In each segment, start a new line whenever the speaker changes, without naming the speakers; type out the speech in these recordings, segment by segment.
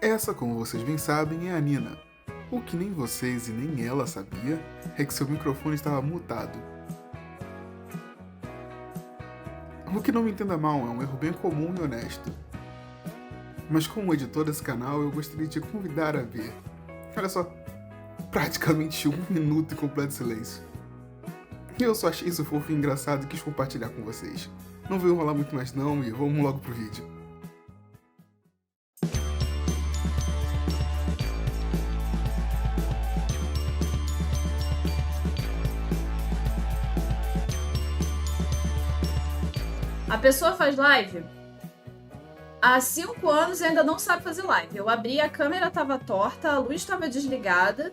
Essa, como vocês bem sabem, é a Nina. O que nem vocês e nem ela sabia é que seu microfone estava mutado. O que não me entenda mal, é um erro bem comum e honesto. Mas como editor desse canal, eu gostaria de te convidar a ver. Olha só, praticamente 1 minuto em completo silêncio. Eu só achei isso fofo e engraçado e quis compartilhar com vocês. Não vou enrolar muito mais não e vamos logo pro vídeo.
A pessoa faz live há 5 anos e ainda não sabe fazer live. Eu abri, a câmera tava torta, a luz estava desligada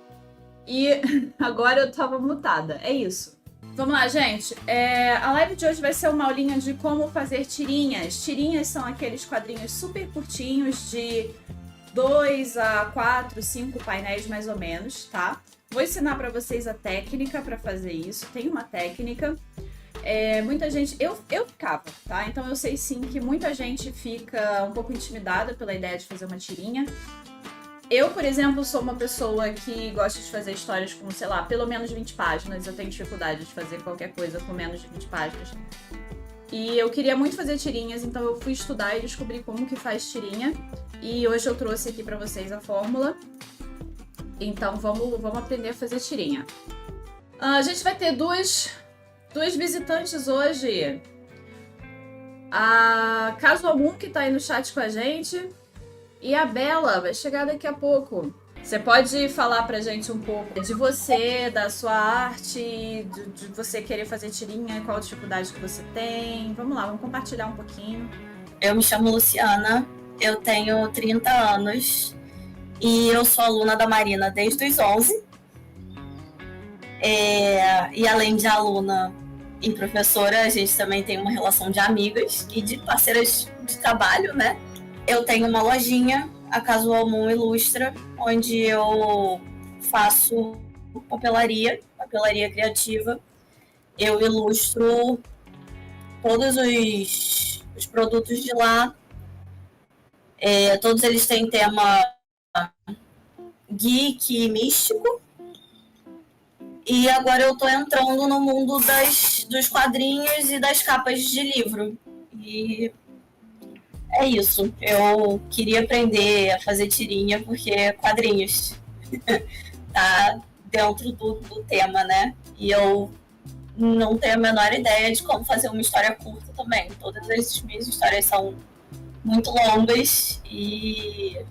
e agora eu tava mutada. É isso. Vamos lá, gente. A live de hoje vai ser uma aulinha de como fazer tirinhas. Tirinhas são aqueles quadrinhos super curtinhos de 2 a 4, 5 painéis mais ou menos, tá? Vou ensinar pra vocês a técnica pra fazer isso. Tem uma técnica. Muita gente... Eu ficava, tá? Então eu sei sim que muita gente fica um pouco intimidada pela ideia de fazer uma tirinha. Eu, por exemplo, sou uma pessoa que gosta de fazer histórias com, sei lá, pelo menos 20 páginas. Eu tenho dificuldade de fazer qualquer coisa com menos de 20 páginas. E eu queria muito fazer tirinhas, então eu fui estudar e descobri como que faz tirinha. E hoje eu trouxe aqui pra vocês a fórmula. Então vamos aprender a fazer tirinha. A gente vai ter duas visitantes hoje. A Casual Moon, que tá aí no chat com a gente, e a Bela vai chegar daqui a pouco. Você pode falar pra gente um pouco de você, da sua arte, de você querer fazer tirinha, qual a dificuldade que você tem. Vamos lá, vamos compartilhar um pouquinho.
Eu me chamo Luciana, eu tenho 30 anos e eu sou aluna da Marina desde os 11. E além de aluna e professora, a gente também tem uma relação de amigas e de parceiras de trabalho, né? Eu tenho uma lojinha, a Casual Moon Ilustra, onde eu faço papelaria criativa. Eu ilustro todos os produtos de lá. Todos eles têm tema geek e místico. E agora eu tô entrando no mundo dos quadrinhos e das capas de livro. E é isso. Eu queria aprender a fazer tirinha porque quadrinhos tá dentro do tema, né? E eu não tenho a menor ideia de como fazer uma história curta também. Todas as minhas histórias são muito longas e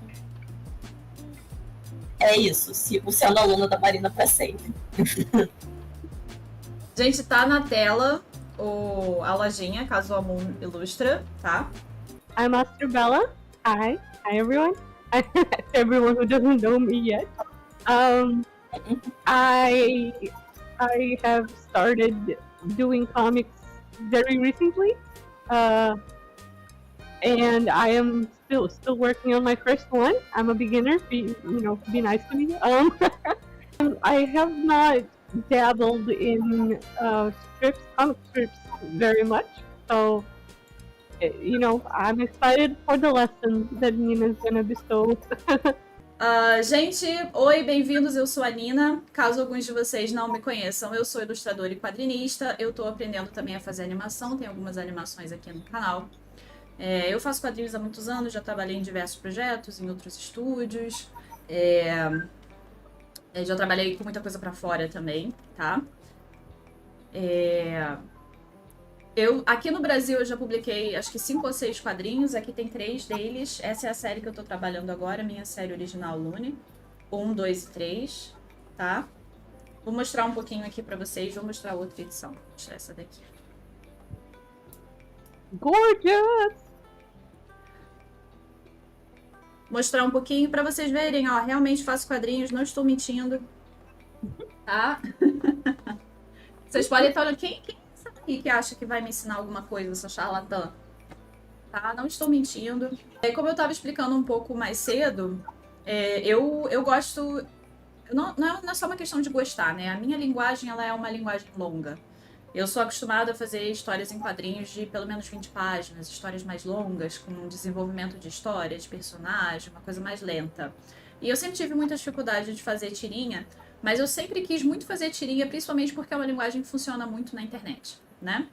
é isso. Sigo sendo aluna da Marina para sempre.
Gente, tá na tela a lojinha Casual Moon Ilustra, tá?
I'm Master Bella. Hi everyone. Everyone who doesn't know me yet. I have started doing comics very recently, and I am still working on my first one. I'm a beginner. Be nice to me. I have not dabbled in comic strips very much, so I'm excited for the lesson that Nina's gonna bestow.
Gente, oi, bem-vindos, eu sou a Nina. Caso alguns de vocês não me conheçam, eu sou ilustradora e quadrinista. Eu tô aprendendo também a fazer animação, tem algumas animações aqui no canal. Eu faço quadrinhos há muitos anos, já trabalhei em diversos projetos, em outros estúdios. Já trabalhei com muita coisa pra fora também, tá? Aqui no Brasil eu já publiquei acho que 5 ou 6 quadrinhos, aqui tem 3 deles. Essa é a série que eu tô trabalhando agora, minha série original Lune. 1, 2 e 3, tá? Vou mostrar um pouquinho aqui pra vocês, vou mostrar outra edição. Vou mostrar essa daqui.
Gorgeous!
Mostrar um pouquinho pra vocês verem, ó, realmente faço quadrinhos, não estou mentindo, tá? Vocês podem estar olhando, quem que acha que vai me ensinar alguma coisa, essa charlatã? Tá? Não estou mentindo. Como eu estava explicando um pouco mais cedo, eu gosto... Não é só uma questão de gostar, né? A minha linguagem, ela é uma linguagem longa. Eu sou acostumada a fazer histórias em quadrinhos de pelo menos 20 páginas, histórias mais longas, com um desenvolvimento de história, de personagem, uma coisa mais lenta. E eu sempre tive muita dificuldade de fazer tirinha, mas eu sempre quis muito fazer tirinha, principalmente porque é uma linguagem que funciona muito na internet, né?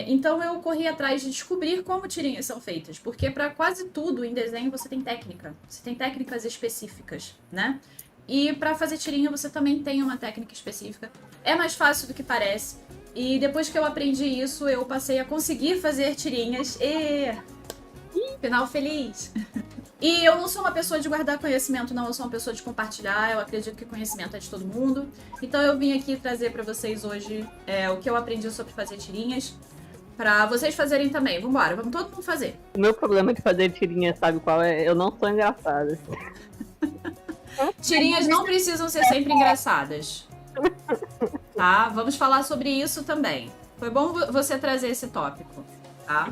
Então eu corri atrás de descobrir como tirinhas são feitas, porque para quase tudo em desenho você tem técnica, você tem técnicas específicas, né? E para fazer tirinha você também tem uma técnica específica. É mais fácil do que parece. E depois que eu aprendi isso, eu passei a conseguir fazer tirinhas. E final feliz. E eu não sou uma pessoa de guardar conhecimento, não. Eu sou uma pessoa de compartilhar. Eu acredito que conhecimento é de todo mundo. Então eu vim aqui trazer pra vocês hoje o que eu aprendi sobre fazer tirinhas. Pra vocês fazerem também. Vambora, vamos todo mundo fazer.
O meu problema de fazer tirinha, sabe qual é? Eu não sou engraçada.
Tirinhas não precisam ser sempre engraçadas. Tá? Vamos falar sobre isso também. Foi bom você trazer esse tópico, tá?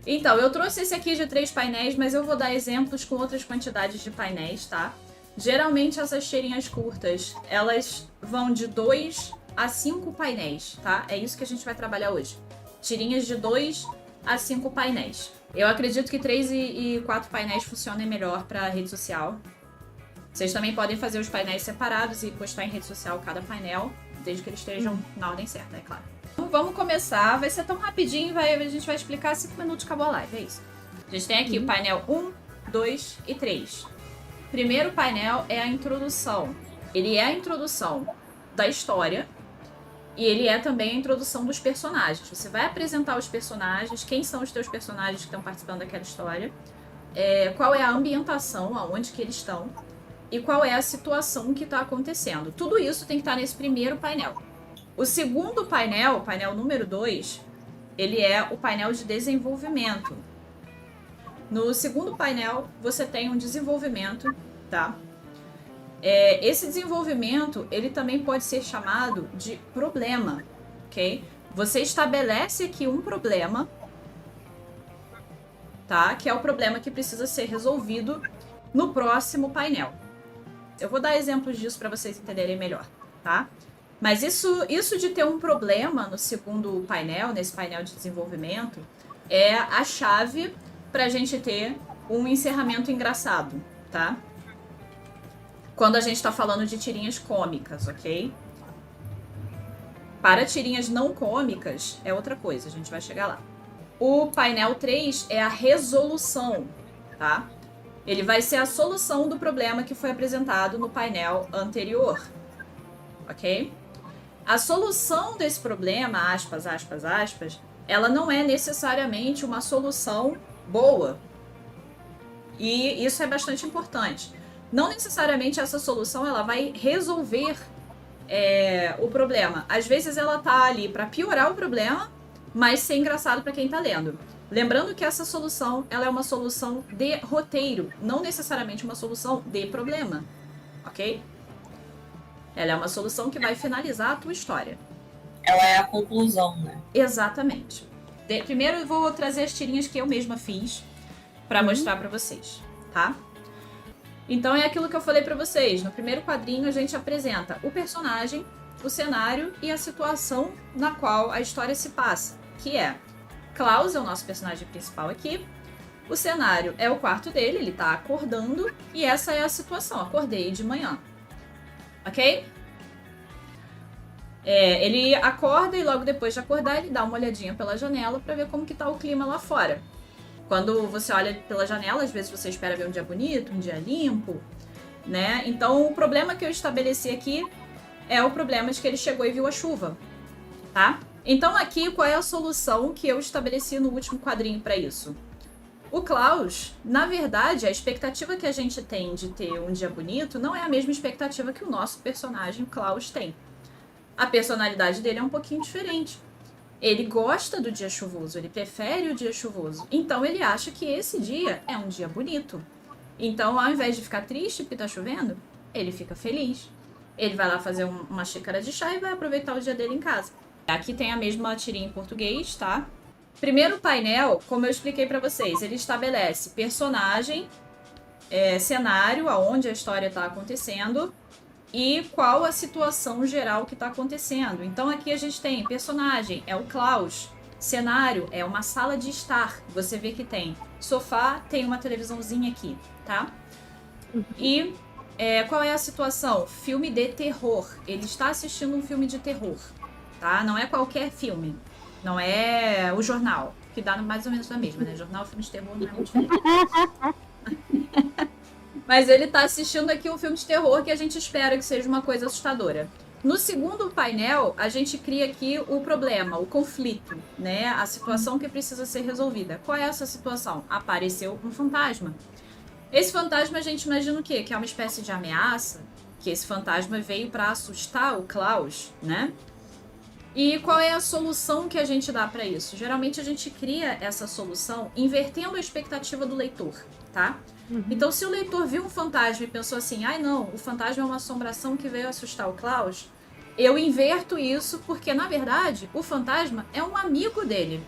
Então, eu trouxe esse aqui de 3 painéis, mas eu vou dar exemplos com outras quantidades de painéis, tá? Geralmente essas tirinhas curtas, elas vão de 2 a 5 painéis, tá? É isso que a gente vai trabalhar hoje. Tirinhas de 2 a 5 painéis. Eu acredito que 3 e 4 painéis funcionem melhor para rede social. Vocês também podem fazer os painéis separados e postar em rede social cada painel, desde que eles estejam na ordem certa, é claro. Então vamos começar, vai ser tão rapidinho, a gente vai explicar 5 minutos, acabou a live, é isso. A gente tem aqui o painel 1, 2 e 3. Primeiro painel é a introdução. Ele é a introdução da história e ele é também a introdução dos personagens. Você vai apresentar os personagens, quem são os teus personagens que estão participando daquela história, qual é a ambientação, aonde que eles estão, e qual é a situação que está acontecendo. Tudo isso tem que estar nesse primeiro painel. O segundo painel, o painel número 2, ele é o painel de desenvolvimento. No segundo painel, você tem um desenvolvimento, tá? Esse desenvolvimento, ele também pode ser chamado de problema, ok? Você estabelece aqui um problema, tá? Que é o problema que precisa ser resolvido no próximo painel. Eu vou dar exemplos disso para vocês entenderem melhor, tá? Mas isso de ter um problema no segundo painel, nesse painel de desenvolvimento, é a chave para a gente ter um encerramento engraçado, tá? Quando a gente está falando de tirinhas cômicas, ok? Para tirinhas não cômicas, é outra coisa, a gente vai chegar lá. O painel 3 é a resolução, tá? Ele vai ser a solução do problema que foi apresentado no painel anterior, ok? A solução desse problema, aspas, aspas, aspas, ela não é necessariamente uma solução boa. E isso é bastante importante. Não necessariamente essa solução ela vai resolver o problema. Às vezes ela tá ali para piorar o problema, mas ser engraçado para quem tá lendo. Lembrando que essa solução, ela é uma solução de roteiro, não necessariamente uma solução de problema, ok? Ela é uma solução que vai finalizar a tua história.
Ela é a conclusão, né?
Exatamente. Primeiro eu vou trazer as tirinhas que eu mesma fiz para mostrar para vocês, tá? Então é aquilo que eu falei para vocês. No primeiro quadrinho a gente apresenta o personagem, o cenário e a situação na qual a história se passa, que é Klaus é o nosso personagem principal aqui. O cenário é o quarto dele, ele tá acordando. E essa é a situação, acordei de manhã. Ok? Ele acorda e logo depois de acordar ele dá uma olhadinha pela janela pra ver como que tá o clima lá fora. Quando você olha pela janela, às vezes você espera ver um dia bonito, um dia limpo, né? Então o problema que eu estabeleci aqui é o problema de que ele chegou e viu a chuva, tá? Então aqui, qual é a solução que eu estabeleci no último quadrinho para isso? O Klaus, na verdade, a expectativa que a gente tem de ter um dia bonito não é a mesma expectativa que o nosso personagem Klaus tem. A personalidade dele é um pouquinho diferente. Ele gosta do dia chuvoso, ele prefere o dia chuvoso. Então ele acha que esse dia é um dia bonito. Então, ao invés de ficar triste porque tá chovendo, ele fica feliz. Ele vai lá fazer uma xícara de chá e vai aproveitar o dia dele em casa. Aqui tem a mesma tirinha em português, tá? Primeiro painel, como eu expliquei pra vocês, ele estabelece personagem, cenário, aonde a história tá acontecendo, e qual a situação geral que está acontecendo. Então aqui a gente tem personagem, é o Klaus. Cenário é uma sala de estar. Você vê que tem sofá, tem uma televisãozinha aqui, tá? E qual é a situação? Filme de terror. Ele está assistindo um filme de terror, tá? Não é qualquer filme. Não é o jornal, que dá mais ou menos na mesma, né? Jornal, filme de terror não é muito diferente. Mas ele tá assistindo aqui um filme de terror que a gente espera que seja uma coisa assustadora. No segundo painel, a gente cria aqui o problema, o conflito, né? A situação que precisa ser resolvida. Qual é essa situação? Apareceu um fantasma. Esse fantasma a gente imagina o quê? Que é uma espécie de ameaça, que esse fantasma veio para assustar o Klaus, né? E qual é a solução que a gente dá para isso? Geralmente a gente cria essa solução invertendo a expectativa do leitor, tá? Então, se o leitor viu um fantasma e pensou assim, ai não, o fantasma é uma assombração que veio assustar o Klaus, eu inverto isso porque, na verdade, o fantasma é um amigo dele,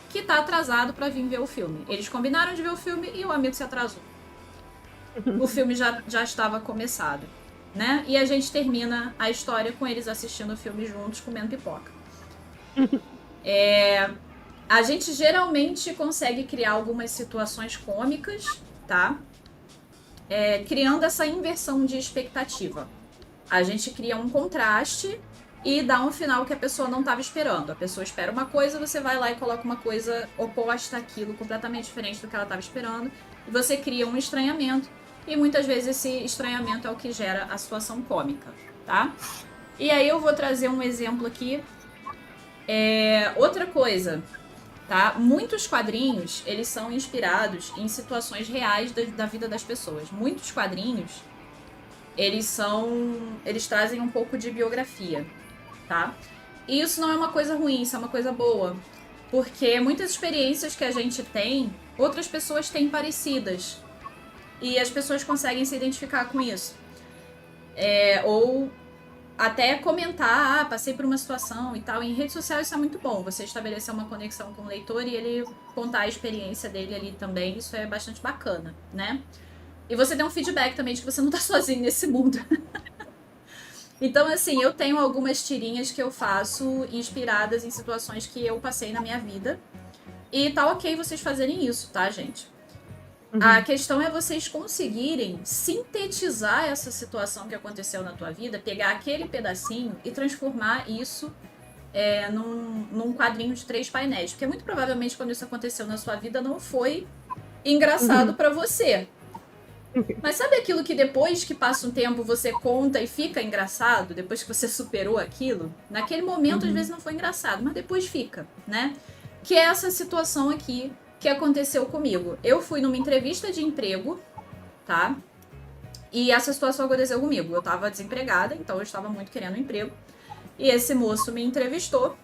que tá atrasado para vir ver o filme. Eles combinaram de ver o filme e o amigo se atrasou. O filme já estava começado, né? E a gente termina a história com eles assistindo o filme juntos, comendo pipoca. A gente geralmente consegue criar algumas situações cômicas, tá? Criando essa inversão de expectativa. A gente cria um contraste e dá um final que a pessoa não estava esperando. A pessoa espera uma coisa, você vai lá e coloca uma coisa oposta àquilo, completamente diferente do que ela estava esperando, e você cria um estranhamento, e muitas vezes esse estranhamento é o que gera a situação cômica, tá? E aí eu vou trazer um exemplo aqui. Outra coisa, tá? Muitos quadrinhos, eles são inspirados em situações reais da vida das pessoas. Muitos quadrinhos, eles trazem um pouco de biografia, tá? E isso não é uma coisa ruim, isso é uma coisa boa. Porque muitas experiências que a gente tem, outras pessoas têm parecidas. E as pessoas conseguem se identificar com isso. Ou até comentar, passei por uma situação e tal. Em rede social isso é muito bom, você estabelecer uma conexão com o leitor e ele contar a experiência dele ali também, isso é bastante bacana, né? E você tem um feedback também de que você não tá sozinho nesse mundo. Então, assim, eu tenho algumas tirinhas que eu faço inspiradas em situações que eu passei na minha vida. E tá ok vocês fazerem isso, tá, gente? A questão é vocês conseguirem sintetizar essa situação que aconteceu na tua vida, pegar aquele pedacinho e transformar isso num quadrinho de 3 painéis. Porque muito provavelmente quando isso aconteceu na sua vida não foi engraçado pra você. Mas sabe aquilo que depois que passa um tempo você conta e fica engraçado? Depois que você superou aquilo? Naquele momento às vezes não foi engraçado, mas depois fica, né? Que é essa situação aqui que aconteceu comigo. Eu fui numa entrevista de emprego, tá? E essa situação aconteceu comigo. Eu tava desempregada, então eu estava muito querendo um emprego. E esse moço me entrevistou.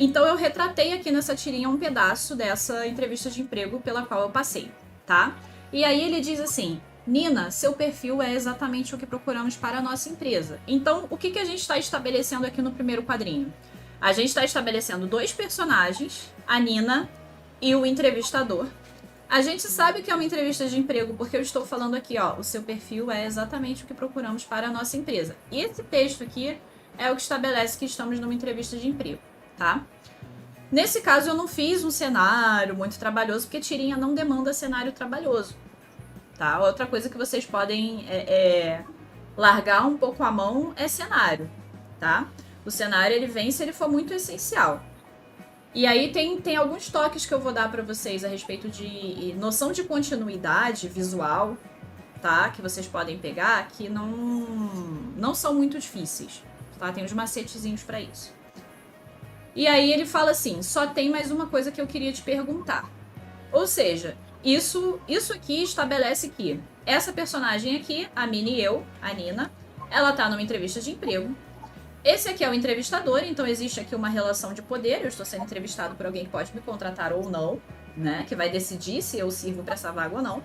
Então eu retratei aqui nessa tirinha um pedaço dessa entrevista de emprego pela qual eu passei, tá? E aí ele diz assim, Nina, seu perfil é exatamente o que procuramos para a nossa empresa. Então, o que a gente está estabelecendo aqui no primeiro quadrinho? A gente está estabelecendo 2 personagens, a Nina e o entrevistador. A gente sabe que é uma entrevista de emprego porque eu estou falando aqui, ó, o seu perfil é exatamente o que procuramos para a nossa empresa. E esse texto aqui é o que estabelece que estamos numa entrevista de emprego, tá? Nesse caso eu não fiz um cenário muito trabalhoso porque tirinha não demanda cenário trabalhoso, tá? Outra coisa que vocês podem largar um pouco a mão é cenário, tá? O cenário ele vem se ele for muito essencial. E aí tem alguns toques que eu vou dar para vocês a respeito de noção de continuidade visual, tá? Que vocês podem pegar, que não são muito difíceis, tá? Tem uns macetezinhos para isso. E aí ele fala assim, só tem mais uma coisa que eu queria te perguntar. Ou seja, isso aqui estabelece que essa personagem aqui, a Minnie e eu, a Nina, ela tá numa entrevista de emprego. Esse aqui é o entrevistador, então existe aqui uma relação de poder. Eu estou sendo entrevistado por alguém que pode me contratar ou não, né? Que vai decidir se eu sirvo para essa vaga ou não.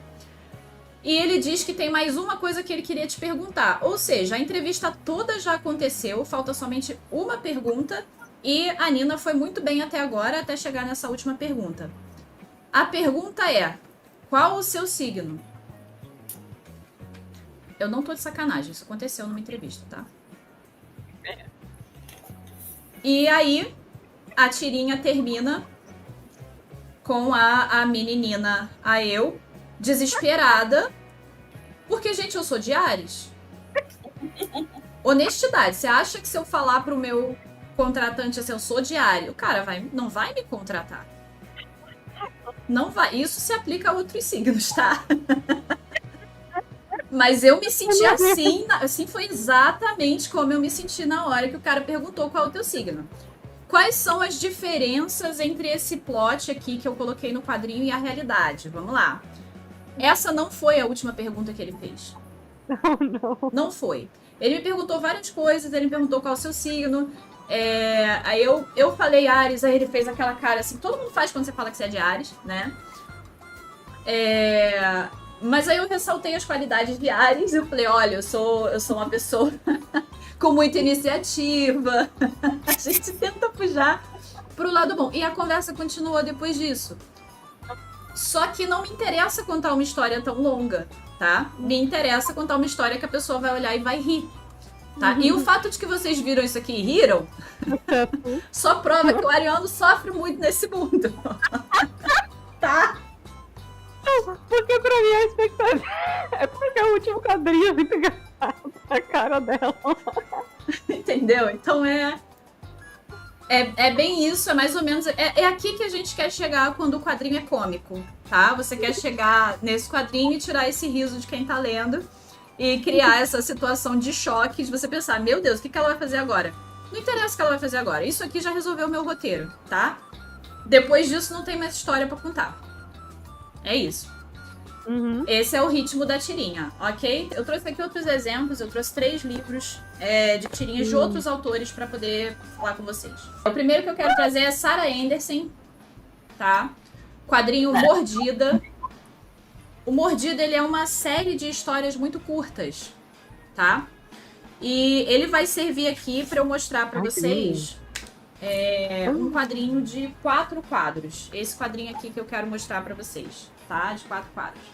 E ele diz que tem mais uma coisa que ele queria te perguntar. Ou seja, a entrevista toda já aconteceu, falta somente uma pergunta. E a Nina foi muito bem até agora, até chegar nessa última pergunta. A pergunta é, qual o seu signo? Eu não tô de sacanagem, isso aconteceu numa entrevista, tá? E aí, a tirinha termina com a menininina, a eu, desesperada. Porque, gente, eu sou de Ares. Honestidade. Você acha que se eu falar pro meu contratante assim, eu sou de Ares, o cara não vai me contratar? Não vai. Isso se aplica a outros signos, tá? Mas eu me senti assim foi exatamente como eu me senti na hora que o cara perguntou qual é o teu signo. Quais são as diferenças entre esse plot aqui que eu coloquei no quadrinho e a realidade? Vamos lá. Essa não foi a última pergunta que ele fez.
Oh, não.
Não foi. Ele me perguntou várias coisas, ele me perguntou qual é o seu signo. Aí eu falei Ares, aí ele fez aquela cara assim, todo mundo faz quando você fala que você é de Ares, né? Mas aí eu ressaltei as qualidades de Ares e eu falei, olha, eu sou uma pessoa com muita iniciativa. A gente tenta puxar pro lado bom. E a conversa continuou depois disso. Só que não me interessa contar uma história tão longa, tá? Me interessa contar uma história que a pessoa vai olhar e vai rir, tá? E o fato de que vocês viram isso aqui e riram só prova que o ariano sofre muito nesse mundo. Tá?
Porque pra mim a expectativa é porque o último quadrinho é muito engraçado a cara dela.
Entendeu? Então é bem isso, é mais ou menos... É aqui que a gente quer chegar quando o quadrinho é cômico, tá? Você quer chegar nesse quadrinho e tirar esse riso de quem tá lendo e criar essa situação de choque, de você pensar, meu Deus, o que ela vai fazer agora? Não interessa o que ela vai fazer agora. Isso aqui já resolveu o meu roteiro, tá? Depois disso não tem mais história pra contar. É isso.
Uhum.
Esse é o ritmo da tirinha, ok? Eu trouxe aqui outros exemplos, eu trouxe 3 livros de tirinhas de outros autores pra poder falar com vocês. O primeiro que eu quero trazer é Sarah Anderson, tá? Quadrinho Mordida. O Mordida, ele é uma série de histórias muito curtas, tá? E ele vai servir aqui pra eu mostrar pra vocês um quadrinho de 4 quadros. Esse quadrinho aqui que eu quero mostrar pra vocês, tá? De 4 quadros.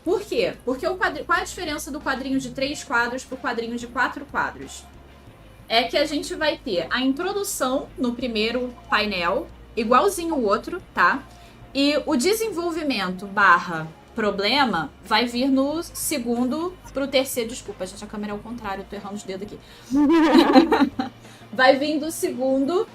Por quê? Porque qual é a diferença do quadrinho de 3 quadros pro quadrinho de 4 quadros? É que a gente vai ter a introdução no primeiro painel, igualzinho o outro, tá? E o desenvolvimento / problema vai vir no segundo pro terceiro. Desculpa, gente, a câmera é ao contrário, eu tô errando os dedos aqui. Vai vir do segundo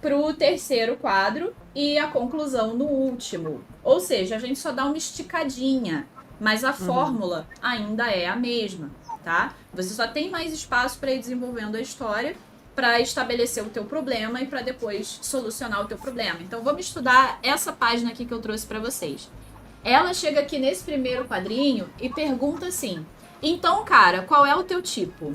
pro terceiro quadro e a conclusão no último. Ou seja, a gente só dá uma esticadinha, mas a fórmula ainda é a mesma, tá? Você só tem mais espaço para ir desenvolvendo a história, para estabelecer o teu problema e para depois solucionar o teu problema. Então vamos estudar essa página aqui que eu trouxe para vocês. Ela chega aqui nesse primeiro quadrinho e pergunta assim: então, cara, qual é o teu tipo?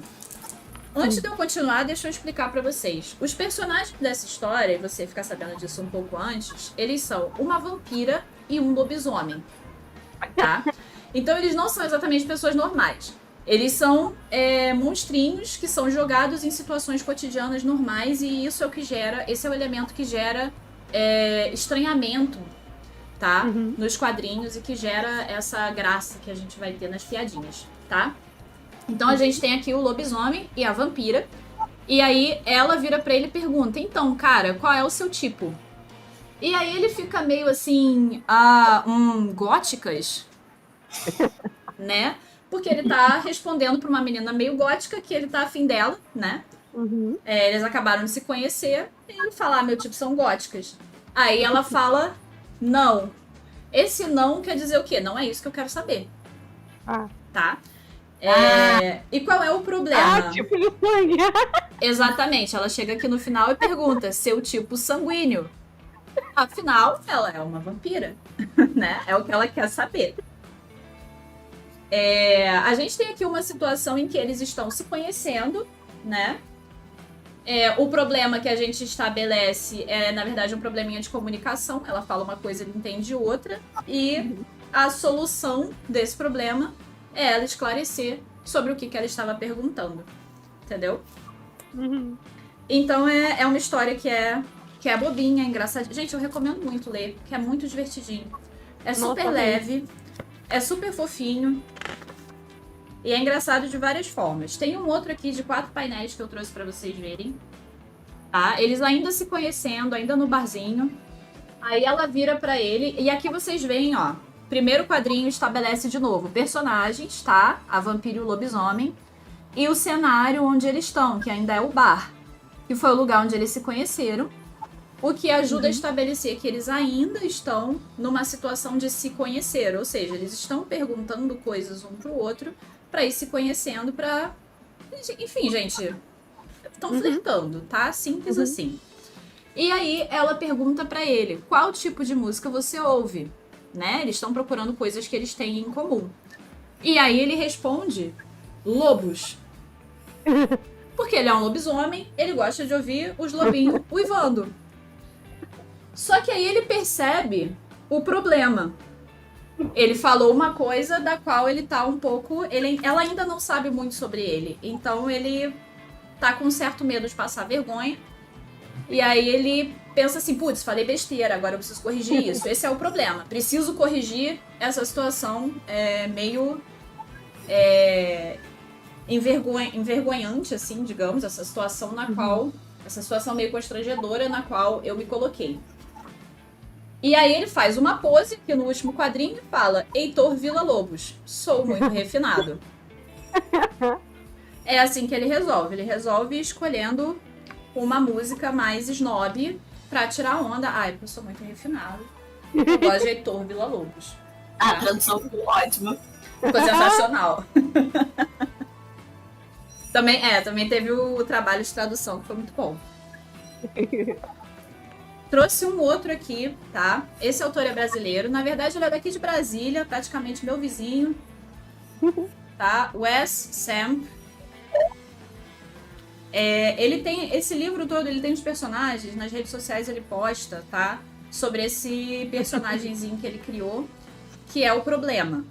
Antes de eu continuar, deixa eu explicar pra vocês. Os personagens dessa história, e você ficar sabendo disso um pouco antes, eles são uma vampira e um lobisomem, tá? Então eles não são exatamente pessoas normais. Eles são monstrinhos que são jogados em situações cotidianas normais e isso é o que gera, esse é o elemento que gera estranhamento, tá? Nos quadrinhos e que gera essa graça que a gente vai ter nas piadinhas, tá? Então a gente tem aqui o lobisomem e a vampira. E aí ela vira pra ele e pergunta: então, cara, qual é o seu tipo? E aí ele fica meio assim, góticas, né? Porque ele tá respondendo pra uma menina meio gótica que ele tá afim dela, né? Eles acabaram de se conhecer e ele fala: meu tipo são góticas. Aí ela fala: não. Esse não quer dizer o quê? Não é isso que eu quero saber. Tá? E qual é o problema?
Tipo de sangue.
Exatamente, ela chega aqui no final e pergunta: seu tipo sanguíneo. Afinal, ela é uma vampira, né? É o que ela quer saber. A gente tem aqui uma situação em que eles estão se conhecendo, né? O problema que a gente estabelece é, na verdade, um probleminha de comunicação. Ela fala uma coisa, ele entende outra. E a solução desse problema é ela esclarecer sobre o que ela estava perguntando. Entendeu? Então é uma história que é bobinha, engraçadinha. Gente, eu recomendo muito ler, que é muito divertidinho. É super leve. É super fofinho. E é engraçado de várias formas. Tem um outro aqui de 4 painéis que eu trouxe pra vocês verem. Tá? Eles ainda se conhecendo, ainda no barzinho. Aí ela vira pra ele. E aqui vocês veem, ó. Primeiro quadrinho estabelece de novo personagens, tá? A vampira e o lobisomem. E o cenário onde eles estão, que ainda é o bar. Que foi o lugar onde eles se conheceram. O que ajuda a estabelecer que eles ainda estão numa situação de se conhecer. Ou seja, eles estão perguntando coisas um pro outro pra ir se conhecendo, pra... Enfim, gente, estão flertando, tá? Simples assim. E aí ela pergunta pra ele, qual tipo de música você ouve? Né? Eles estão procurando coisas que eles têm em comum. E aí ele responde, lobos. Porque ele é um lobisomem, ele gosta de ouvir os lobinhos uivando. Só que aí ele percebe o problema. Ele falou uma coisa da qual ele tá um pouco... Ela ainda não sabe muito sobre ele. Então ele tá com um certo medo de passar vergonha. E aí ele pensa assim, putz, falei besteira, agora eu preciso corrigir isso. Esse é o problema. Preciso corrigir essa situação meio envergonhante, assim, digamos. Essa situação na qual... Essa situação meio constrangedora na qual eu me coloquei. E aí ele faz uma pose, que no último quadrinho fala, Heitor Villa-Lobos, sou muito refinado. É assim que ele resolve. Ele resolve escolhendo uma música mais snob pra tirar onda. Ai, porque eu sou muito refinado. Eu gosto de Heitor Villa-Lobos.
A tradução ficou ótima.
Ficou sensacional. Também teve o trabalho de tradução, que foi muito bom. Trouxe um outro aqui, tá? Esse autor é brasileiro. Na verdade, ele é daqui de Brasília, praticamente meu vizinho. Tá? Wes Samp. Ele tem esse livro todo, ele tem os personagens, nas redes sociais ele posta, tá? Sobre esse personagemzinho que ele criou, que é o problema,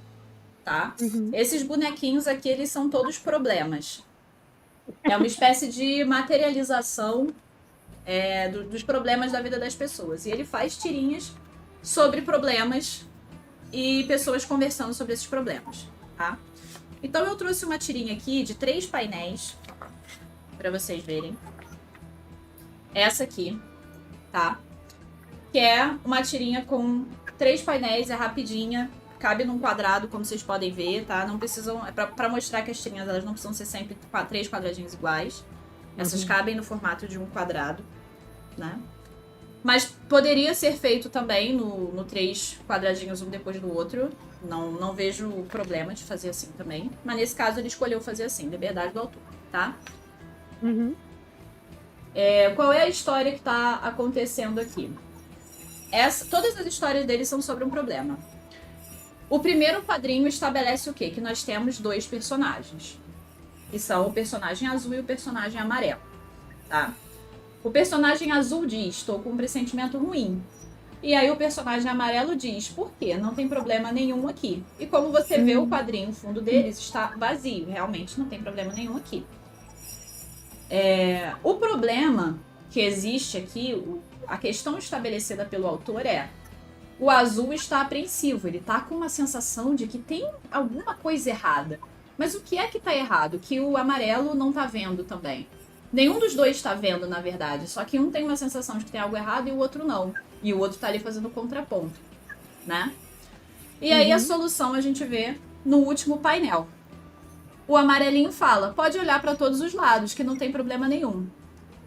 tá? Esses bonequinhos aqui, eles são todos problemas. É uma espécie de materialização dos problemas da vida das pessoas. E ele faz tirinhas sobre problemas e pessoas conversando sobre esses problemas, tá? Então eu trouxe uma tirinha aqui de 3 painéis pra vocês verem. Essa aqui, tá? Que é uma tirinha com 3 painéis, é rapidinha, cabe num quadrado, como vocês podem ver, tá? Não precisam, pra mostrar que as tirinhas elas não precisam ser sempre 3 quadradinhos iguais. Essas cabem no formato de um quadrado, né? Mas poderia ser feito também no 3 quadradinhos um depois do outro. Não vejo problema de fazer assim também. Mas nesse caso ele escolheu fazer assim, liberdade do autor, tá? Qual é a história que tá acontecendo aqui? Todas as histórias dele são sobre um problema. O primeiro quadrinho estabelece o quê? Que nós temos 2 personagens. Que são o personagem azul e o personagem amarelo, tá? O personagem azul diz, estou com um pressentimento ruim. E aí o personagem amarelo diz, por quê? Não tem problema nenhum aqui. E como você vê, o quadrinho, o fundo deles está vazio. Realmente não tem problema nenhum aqui. O problema que existe aqui, a questão estabelecida pelo autor é: o azul está apreensivo, ele está com uma sensação de que tem alguma coisa errada. Mas o que é que tá errado? Que o amarelo não tá vendo também. Nenhum dos dois tá vendo, na verdade. Só que um tem uma sensação de que tem algo errado e o outro não. E o outro tá ali fazendo contraponto, né? E aí a solução a gente vê no último painel. O amarelinho fala, pode olhar para todos os lados, que não tem problema nenhum.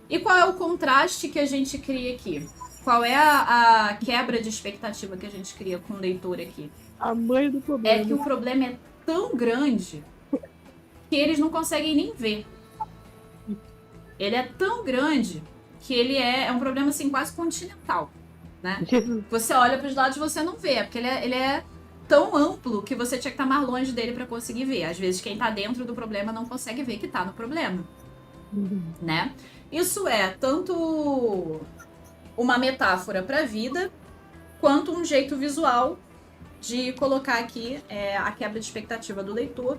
E qual é o contraste que a gente cria aqui? Qual é a quebra de expectativa que a gente cria com o leitor aqui?
A mãe do problema.
É que o problema é tão grande que eles não conseguem nem ver. Ele é tão grande que ele é um problema assim quase continental, né? Você olha para os lados e você não vê, porque ele é tão amplo que você tinha que estar mais longe dele para conseguir ver. Às vezes quem tá dentro do problema não consegue ver que tá no problema, né? Isso é tanto uma metáfora para a vida quanto um jeito visual de colocar aqui a quebra de expectativa do leitor,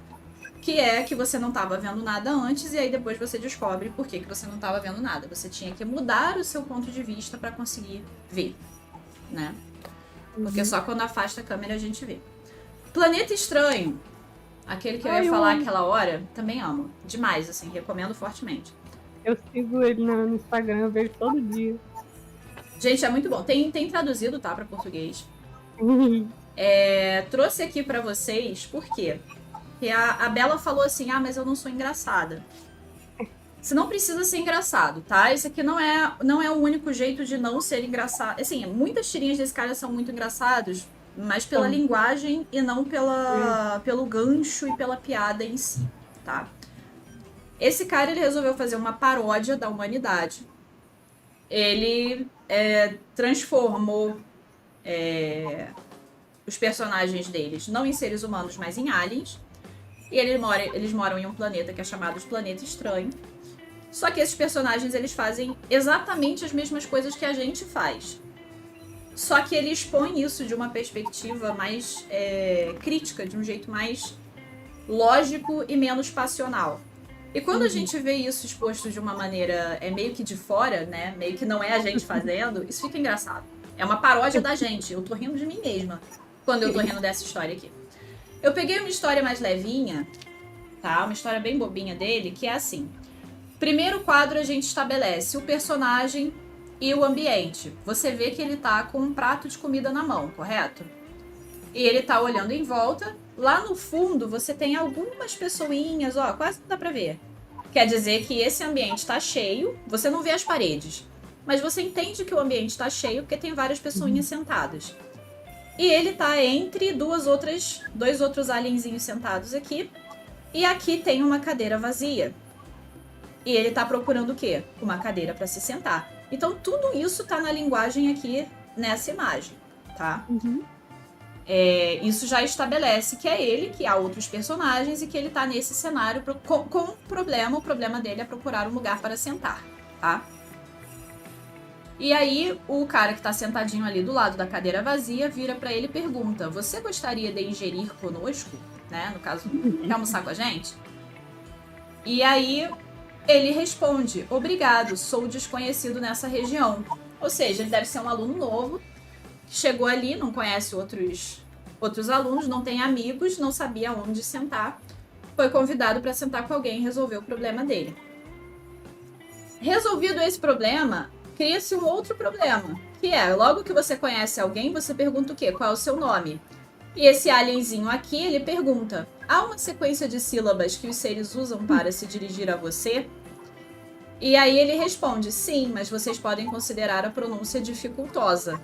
que é que você não estava vendo nada antes e aí depois você descobre por que você não estava vendo nada. Você tinha que mudar o seu ponto de vista para conseguir ver, né? Porque só quando afasta a câmera a gente vê. Planeta Estranho, aquele que eu ia
Ai, eu
falar
amo.
aquela hora, também amo. Demais, assim, recomendo fortemente.
Eu sigo ele no Instagram, eu vejo todo dia.
Gente, é muito bom. Tem traduzido, tá, pra português. Trouxe aqui pra vocês, por quê? Porque a Bela falou assim, mas eu não sou engraçada. Você não precisa ser engraçado, tá? Esse aqui não é o único jeito de não ser engraçado. Assim, muitas tirinhas desse cara são muito engraçados, mas pela linguagem e não pelo gancho e pela piada em si, tá? Esse cara, ele resolveu fazer uma paródia da humanidade. Ele transformou os personagens deles não em seres humanos, mas em aliens. E eles moram em um planeta que é chamado de Planeta Estranho. Só que esses personagens, eles fazem exatamente as mesmas coisas que a gente faz. Só que ele expõe isso de uma perspectiva mais crítica, de um jeito mais lógico e menos passional. E quando a gente vê isso exposto de uma maneira meio que de fora, né? Meio que não é a gente fazendo, isso fica engraçado. É uma paródia da gente. Eu tô rindo de mim mesma quando eu tô rindo dessa história aqui. Eu peguei uma história mais levinha, tá? Uma história bem bobinha dele, que é assim. Primeiro quadro, a gente estabelece o personagem e o ambiente. Você vê que ele tá com um prato de comida na mão, correto? E ele tá olhando em volta. Lá no fundo, você tem algumas pessoinhas, ó, quase não dá pra ver. Quer dizer que esse ambiente tá cheio, você não vê as paredes, mas você entende que o ambiente tá cheio porque tem várias pessoinhas sentadas. E ele tá entre dois outros alienzinhos sentados aqui, e aqui tem uma cadeira vazia. E ele tá procurando o quê? Uma cadeira para se sentar. Então tudo isso tá na linguagem aqui nessa imagem, tá? Isso já estabelece que é ele, que há outros personagens e que ele tá nesse cenário com um problema. O problema dele é procurar um lugar para sentar, tá? E aí o cara que tá sentadinho ali do lado da cadeira vazia vira para ele e pergunta: você gostaria de ingerir conosco? Né? No caso, quer almoçar com a gente? E aí ele responde: obrigado, sou desconhecido nessa região. Ou seja, ele deve ser um aluno novo, chegou ali, não conhece outros alunos, não tem amigos, não sabia onde sentar. Foi convidado para sentar com alguém e resolver o problema dele. Resolvido esse problema, cria-se um outro problema, que é, logo que você conhece alguém, você pergunta o quê? Qual é o seu nome? E esse alienzinho aqui, ele pergunta: há uma sequência de sílabas que os seres usam para se dirigir a você? E aí ele responde: sim, mas vocês podem considerar a pronúncia dificultosa,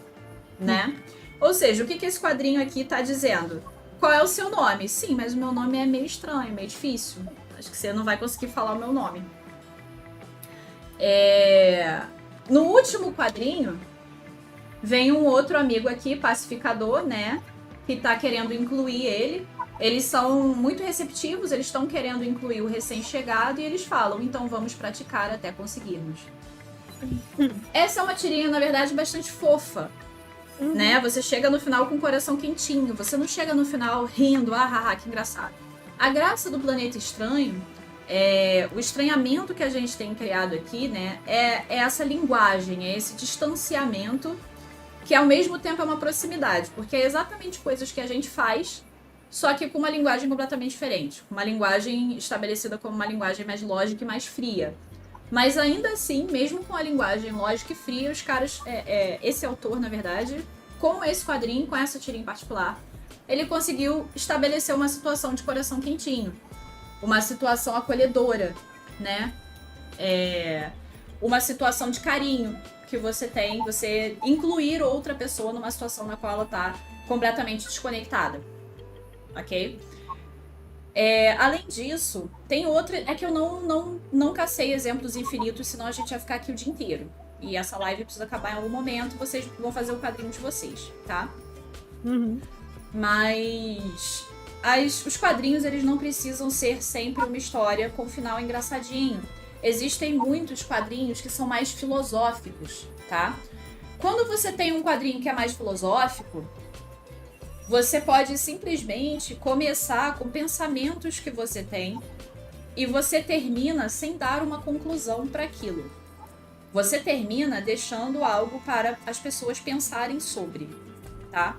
né? Ou seja, o que esse quadrinho aqui tá dizendo? Qual é o seu nome? Sim, mas o meu nome é meio estranho, meio difícil. Acho que você não vai conseguir falar o meu nome. No último quadrinho, vem um outro amigo aqui, pacificador, né? Que tá querendo incluir ele. Eles são muito receptivos, eles estão querendo incluir o recém-chegado e eles falam: então vamos praticar até conseguirmos. Essa é uma tirinha, na verdade, bastante fofa, né? Você chega no final com o coração quentinho, você não chega no final rindo, que engraçado. A graça do Planeta Estranho, o estranhamento que a gente tem criado aqui, né? É essa linguagem, é esse distanciamento que ao mesmo tempo é uma proximidade, porque é exatamente coisas que a gente faz, só que com uma linguagem completamente diferente, uma linguagem estabelecida como uma linguagem mais lógica e mais fria. Mas ainda assim, mesmo com a linguagem lógica e fria, os caras, esse autor, na verdade, com esse quadrinho, com essa tirinha em particular, ele conseguiu estabelecer uma situação de coração quentinho, uma situação acolhedora, né? Uma situação de carinho que você tem, você incluir outra pessoa numa situação na qual ela tá completamente desconectada, ok? Além disso, tem outra, é que eu não cacei exemplos infinitos, senão a gente vai ficar aqui o dia inteiro. E essa live precisa acabar em algum momento, vocês vão fazer o quadrinho de vocês, tá? Mas os quadrinhos, eles não precisam ser sempre uma história com final engraçadinho. Existem muitos quadrinhos que são mais filosóficos, tá? Quando você tem um quadrinho que é mais filosófico, você pode simplesmente começar com pensamentos que você tem e você termina sem dar uma conclusão para aquilo. Você termina deixando algo para as pessoas pensarem sobre, tá?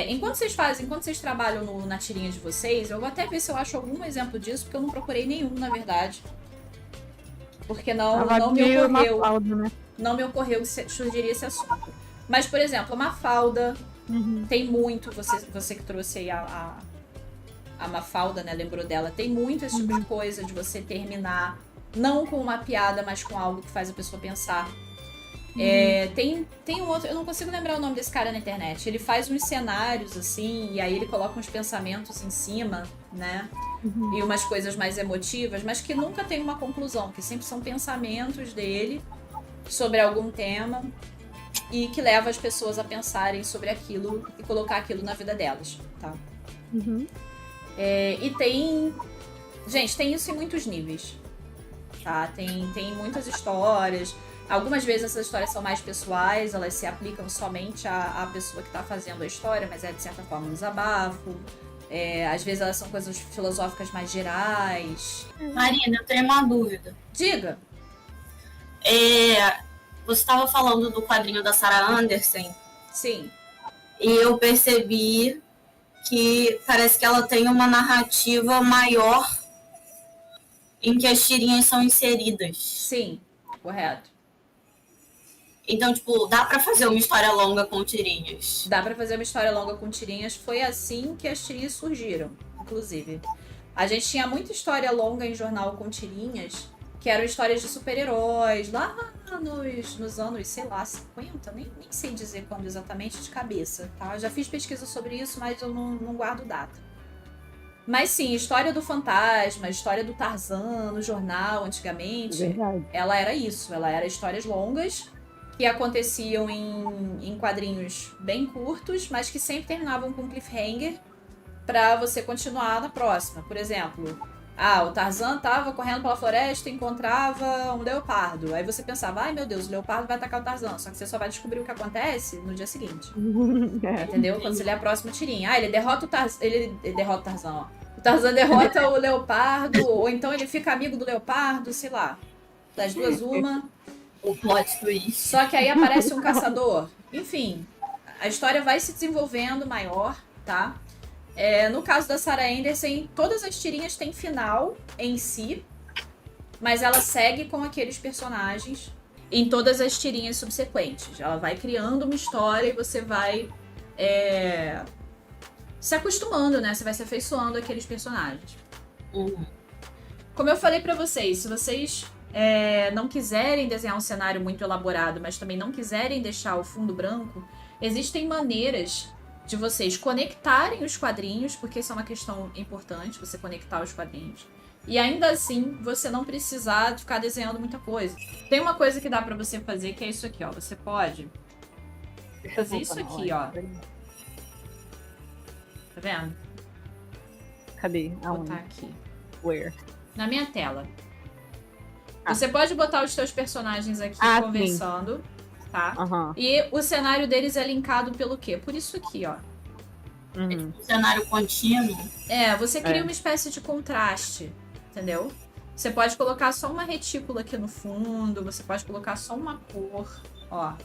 Enquanto vocês trabalham na tirinha de vocês, eu vou até ver se eu acho algum exemplo disso, porque eu não procurei nenhum, na verdade. Porque não me ocorreu.
Mafalda, né?
Não me ocorreu que surgiria esse assunto. Mas, por exemplo, a Mafalda tem muito, você que trouxe aí a Mafalda, né? Lembrou dela? Tem muito esse tipo de coisa de você terminar, não com uma piada, mas com algo que faz a pessoa pensar. Tem um outro, eu não consigo lembrar o nome desse cara na internet. Ele faz uns cenários, assim, e aí ele coloca uns pensamentos em cima, né? E umas coisas mais emotivas, mas que nunca tem uma conclusão, que sempre são pensamentos dele sobre algum tema e que leva as pessoas a pensarem sobre aquilo e colocar aquilo na vida delas, tá? E tem... Gente, tem isso em muitos níveis, tá? Tem muitas histórias. Algumas vezes essas histórias são mais pessoais, elas se aplicam somente à pessoa que tá fazendo a história, mas é de certa forma um desabafo. Às vezes elas são coisas filosóficas mais gerais.
Marina, eu tenho uma dúvida.
Diga.
Você estava falando do quadrinho da Sarah Anderson.
Sim.
E eu percebi que parece que ela tem uma narrativa maior em que as tirinhas são inseridas.
Sim, correto.
Então, tipo, dá pra fazer uma história longa com tirinhas.
Dá pra fazer uma história longa com tirinhas. Foi assim que as tirinhas surgiram, inclusive. A gente tinha muita história longa em jornal com tirinhas, que eram histórias de super-heróis, lá nos anos, sei lá, 50, nem sei dizer quando exatamente de cabeça, tá? Eu já fiz pesquisa sobre isso, mas eu não guardo data. Mas sim, história do fantasma, história do Tarzan no jornal antigamente,
Verdade.
ela era isso, ela era histórias longas que aconteciam em quadrinhos bem curtos, mas que sempre terminavam com um cliffhanger pra você continuar na próxima. Por exemplo, o Tarzan tava correndo pela floresta e encontrava um leopardo. Aí você pensava, ai meu Deus, o leopardo vai atacar o Tarzan. Só que você só vai descobrir o que acontece no dia seguinte. Entendeu? Quando você lê a próxima tirinha. Ele derrota o Tarzan. Ele derrota o Tarzan, ó. O Tarzan derrota o leopardo, ou então ele fica amigo do leopardo, sei lá. Das duas, uma.
O plot twist.
Só que aí aparece um caçador. Enfim, a história vai se desenvolvendo maior, tá? No caso da Sarah Anderson, todas as tirinhas têm final em si, mas ela segue com aqueles personagens em todas as tirinhas subsequentes. Ela vai criando uma história e você vai se acostumando, né? Você vai se afeiçoando àqueles personagens. Como eu falei pra vocês, se vocês não quiserem desenhar um cenário muito elaborado, mas também não quiserem deixar o fundo branco, existem maneiras de vocês conectarem os quadrinhos, porque isso é uma questão importante, você conectar os quadrinhos. E ainda assim, você não precisar ficar desenhando muita coisa. Tem uma coisa que dá pra você fazer, que é isso aqui, ó. Você pode fazer isso aqui, ó. Tá vendo?
Cadê?
Vou botar aqui.
Where?
Na minha tela. Você pode botar os seus personagens aqui conversando, tá? E o cenário deles é linkado pelo quê? Por isso aqui, ó.
Cenário contínuo.
Você cria uma espécie de contraste, entendeu? Você pode colocar só uma retícula aqui no fundo, você pode colocar só uma cor, ó.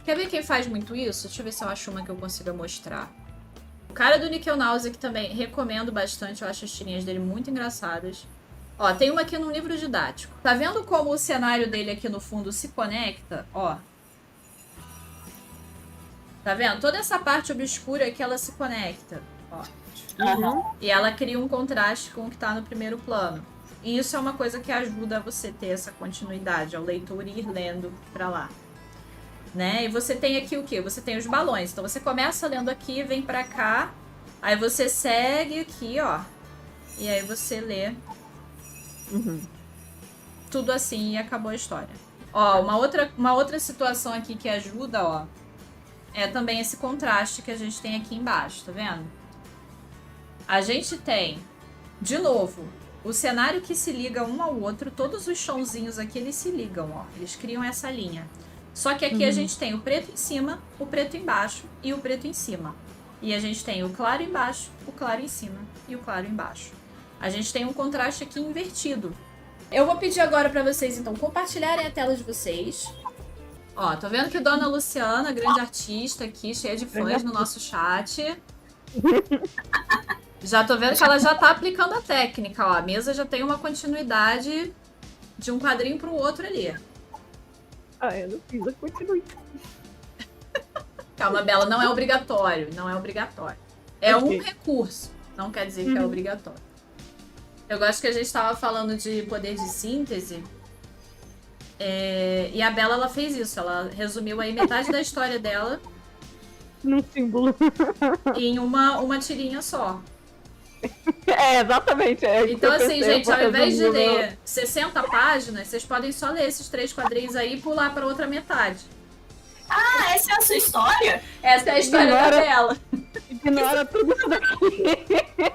Quer ver quem faz muito isso? Deixa eu ver se eu acho uma que eu consiga mostrar. O cara do Nickel Nausea, que também recomendo bastante, eu acho as tirinhas dele muito engraçadas. Ó, tem uma aqui num livro didático. Tá vendo como o cenário dele aqui no fundo se conecta? Ó. Tá vendo? Toda essa parte obscura aqui, ela se conecta. Ó. E ela cria um contraste com o que tá no primeiro plano. E isso é uma coisa que ajuda você ter essa continuidade, ao leitor ir lendo pra lá. Né? E você tem aqui o quê? Você tem os balões. Então você começa lendo aqui, vem pra cá. Aí você segue aqui, ó. E aí você lê tudo assim e acabou a história. Ó, uma outra situação aqui que ajuda, ó, é também esse contraste que a gente tem aqui embaixo, tá vendo? A gente tem, de novo, o cenário que se liga um ao outro, todos os chãozinhos aqui, eles se ligam, ó, eles criam essa linha. Só que aqui a gente tem o preto em cima, o preto embaixo e o preto em cima. E a gente tem o claro embaixo, o claro em cima e o claro embaixo. A gente tem um contraste aqui invertido. Eu vou pedir agora para vocês, então, compartilharem a tela de vocês. Ó, tô vendo que Dona Luciana, grande artista aqui, cheia de fãs no nosso chat. Já tô vendo que ela já tá aplicando a técnica, ó. A mesa já tem uma continuidade de um quadrinho pro outro ali.
Ah, eu não fiz, eu continue.
Calma, Bela, não é obrigatório, não é obrigatório. É
Ok.
um recurso, não quer dizer que é obrigatório. Eu gosto que a gente tava falando de poder de síntese. E a Bela, ela fez isso. Ela resumiu aí metade da história dela
Num símbolo.
em uma tirinha só.
É, exatamente. É isso que
Então,
eu
assim,
pensei,
gente,
eu
ao invés de
resumi o meu-
ler 60 páginas, vocês podem só ler esses 3 quadrinhos aí e pular pra outra metade.
Ah, essa é a sua história?
Essa é a história da
Ignora.
Bela.
Ignora tudo isso daqui.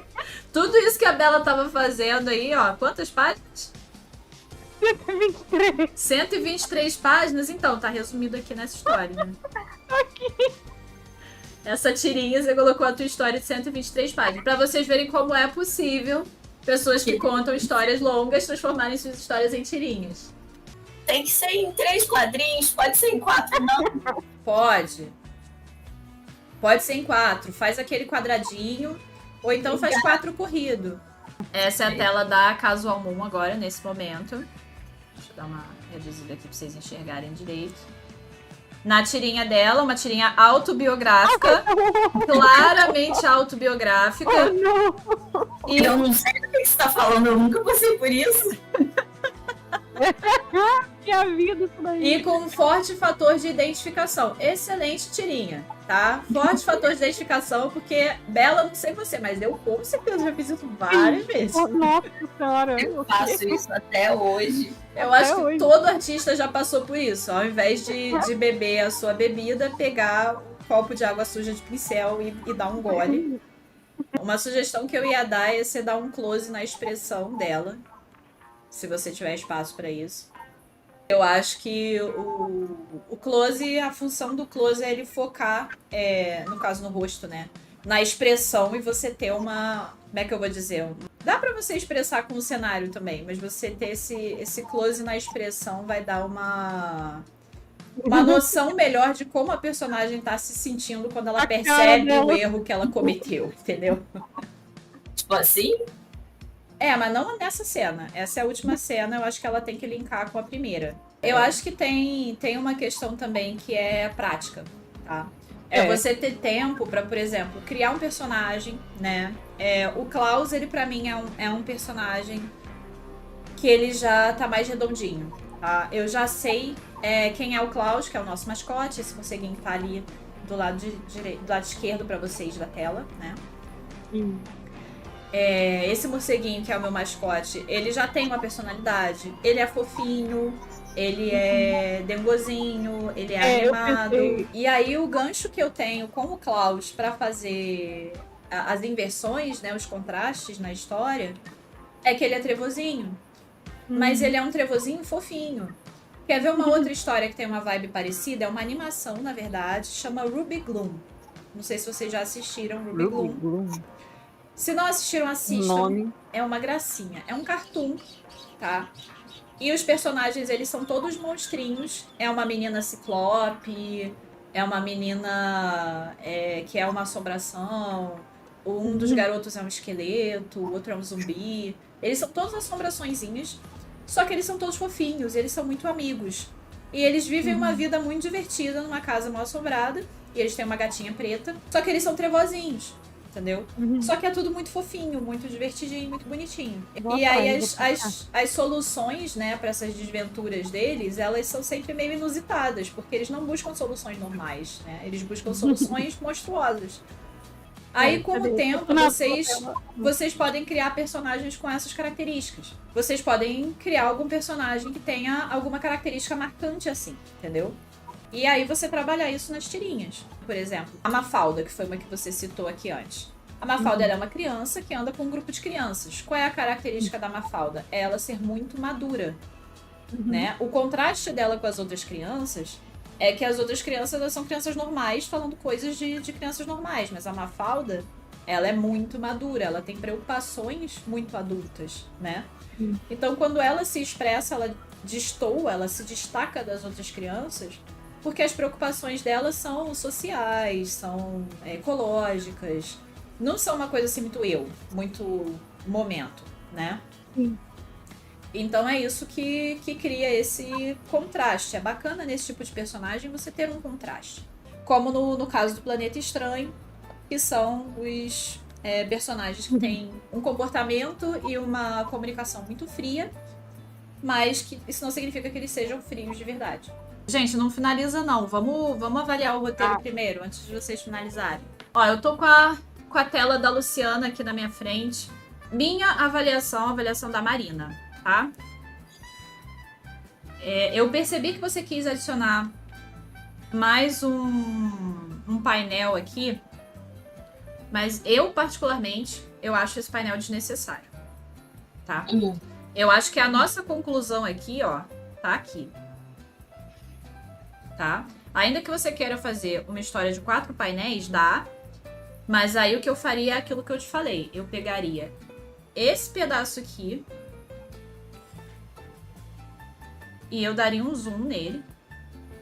Tudo isso que a Bela tava fazendo aí, ó. Quantas páginas?
23.
123 páginas, então, tá resumido aqui nessa história, né? Essa tirinha você colocou a tua história de 123 páginas. Pra vocês verem como é possível pessoas que contam histórias longas transformarem suas histórias em tirinhas.
Tem que ser em 3 quadrinhos, pode ser em 4, não.
Pode. Pode ser em 4. Faz aquele quadradinho. Ou então faz 4 corrido. Essa é a tela da Casual Moon agora, nesse momento. Deixa eu dar uma reduzida aqui pra vocês enxergarem direito. Na tirinha dela, uma tirinha autobiográfica. Claramente autobiográfica.
Oh, não.
E
Eu não sei do que você tá falando, eu nunca passei por isso.
Que a vida isso daí.
E com um forte fator de identificação. Excelente tirinha, tá? Forte fator de identificação, porque Bela, não sei você, mas eu com certeza já fiz isso várias vezes.
Oh, nossa senhora.
Eu faço isso até hoje.
Eu acho que
hoje.
todo artista já passou por isso. Ao invés de beber a sua bebida, pegar um copo de água suja de pincel e dar um gole. Uma sugestão que eu ia dar é você dar um close na expressão dela, se você tiver espaço para isso. Eu acho que o close, a função do close é ele focar, no caso no rosto, né? Na expressão e você ter uma... Como é que eu vou dizer? Dá pra você expressar com o cenário também, mas você ter esse close na expressão vai dar uma noção melhor de como a personagem tá se sentindo quando ela
A cara
percebe o
dela.
erro que ela cometeu, entendeu?
Tipo assim,
Mas não nessa cena. Essa é a última cena, eu acho que ela tem que linkar com a primeira. Eu acho que tem uma questão também que é prática, tá? É você ter tempo pra, por exemplo, criar um personagem, né? O Klaus, ele pra mim é um personagem que ele já tá mais redondinho, tá? Eu já sei quem é o Klaus, que é o nosso mascote, esse morceguinho que tá ali do lado do lado esquerdo pra vocês da tela, né? Esse morceguinho que é o meu mascote, ele já tem uma personalidade. Ele é fofinho, ele é dengozinho, ele é
eu
animado.
pensei.
E aí o gancho que eu tenho com o Klaus pra fazer as inversões, né, os contrastes na história, é que ele é trevozinho. Mas ele é um trevozinho fofinho. Quer ver uma outra história que tem uma vibe parecida? É uma animação, na verdade, chama Ruby Gloom. Não sei se vocês já assistiram Ruby Gloom. Se não assistiram, assistam.
Nome.
É uma gracinha. É um cartoon, tá? E os personagens, eles são todos monstrinhos. É uma menina ciclope, é uma menina que é uma assombração. Um dos garotos é um esqueleto, o outro é um zumbi. Eles são todos assombraçõezinhas, só que eles são todos fofinhos, eles são muito amigos. E eles vivem uma vida muito divertida numa casa mal assombrada. E eles têm uma gatinha preta, só que eles são trevozinhos. Entendeu? Só que é tudo muito fofinho, muito divertidinho, muito bonitinho. E aí as soluções, né, para essas desventuras deles, elas são sempre meio inusitadas, porque eles não buscam soluções normais, né? Eles buscam soluções monstruosas. Aí, com o tempo, vocês podem criar personagens com essas características. Vocês podem criar algum personagem que tenha alguma característica marcante assim, entendeu? E aí você trabalha isso nas tirinhas. Por exemplo, a Mafalda, que foi uma que você citou aqui antes. A Mafalda ela é uma criança que anda com um grupo de crianças. Qual é a característica da Mafalda? É ela ser muito madura, né? O contraste dela com as outras crianças é que as outras crianças elas são crianças normais, falando coisas de crianças normais. Mas a Mafalda, ela é muito madura, ela tem preocupações muito adultas, né? Então, quando ela se expressa, ela destoa, ela se destaca das outras crianças, porque as preocupações dela são sociais, são ecológicas. Não são uma coisa assim muito momento, né?
Sim.
Então é isso que cria esse contraste. É bacana nesse tipo de personagem você ter um contraste. Como no caso do Planeta Estranho, que são os personagens que têm um comportamento e uma comunicação muito fria, mas que isso não significa que eles sejam frios de verdade. Gente, não finaliza não. Vamos avaliar o roteiro primeiro, antes de vocês finalizarem. Ó, eu tô com a tela da Luciana aqui na minha frente. Minha avaliação, a avaliação da Marina, tá? Eu percebi que você quis adicionar mais um painel aqui, mas eu, particularmente, eu acho esse painel desnecessário, tá? Eu acho que a nossa conclusão aqui, ó, tá aqui. Tá? Ainda que você queira fazer uma história de 4 painéis, dá. Mas aí o que eu faria é aquilo que eu te falei. Eu pegaria esse pedaço aqui e eu daria um zoom nele.